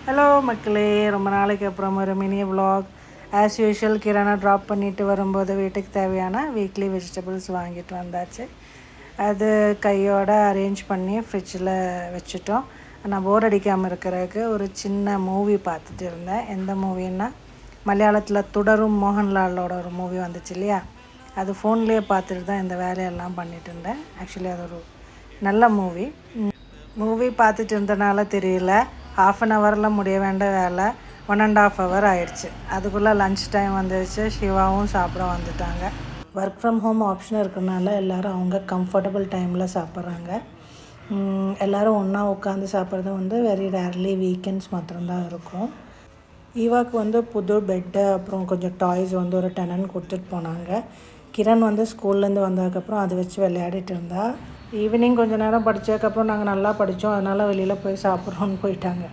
Hello மக்களே, ரொம்ப நாளைக்கு அப்புறம் ஒரு mini vlog. As usual kirana drop பண்ணிவிட்டு வரும்போது வீட்டுக்கு தேவையான வீக்லி வெஜிடபிள்ஸ் வாங்கிட்டு வந்தாச்சு. அது கையோடு அரேஞ்ச் பண்ணி ஃப்ரிட்ஜில் வச்சுட்டோம். நான் போர் அடிக்காமல் இருக்கிறதுக்கு ஒரு சின்ன மூவி பார்த்துட்டு இருந்தேன். எந்த மூவின்னா, மலையாளத்தில் தொடரும் மோகன்லாலோட ஒரு மூவி வந்துச்சு இல்லையா, அது ஃபோன்லேயே பார்த்துட்டு தான் இந்த வேலையெல்லாம் பண்ணிட்டு இருந்தேன். ஆக்சுவலி அது ஒரு நல்ல மூவி பார்த்துட்டு இருந்தனால தெரியல, 1/2 ஹவரில் முடிய வேண்டிய வேலை 1.5 ஹவர் ஆயிடுச்சு. அதுக்குள்ளே லன்ச் டைம் வந்துடுச்சு. சிவாவும் சாப்பிட வந்துட்டாங்க. ஒர்க் ஃப்ரம் ஹோம் ஆப்ஷன் இருக்கிறனால எல்லோரும் அவங்க கம்ஃபர்டபுள் டைமில் சாப்பிட்றாங்க. எல்லோரும் ஒன்றா உட்காந்து சாப்பிட்றது வெரி ரேர்லி வீக்கெண்ட்ஸ் மாத்திரம்தான் இருக்கும். ஈவாக்கு புது பெட்டு, அப்புறம் கொஞ்சம் டாய்ஸ் ஒரு டெனன் கொடுத்துட்டு போனாங்க. கிரண் ஸ்கூல்லேருந்து வந்ததுக்கப்புறம் அதை வச்சு விளையாடிட்டு இருந்தா. ஈவினிங் கொஞ்சம் நேரம் படித்ததுக்கப்புறம் நாங்கள் நல்லா படித்தோம், அதனால் வெளியில் போய் சாப்பிட்றோன்னு போயிட்டாங்க.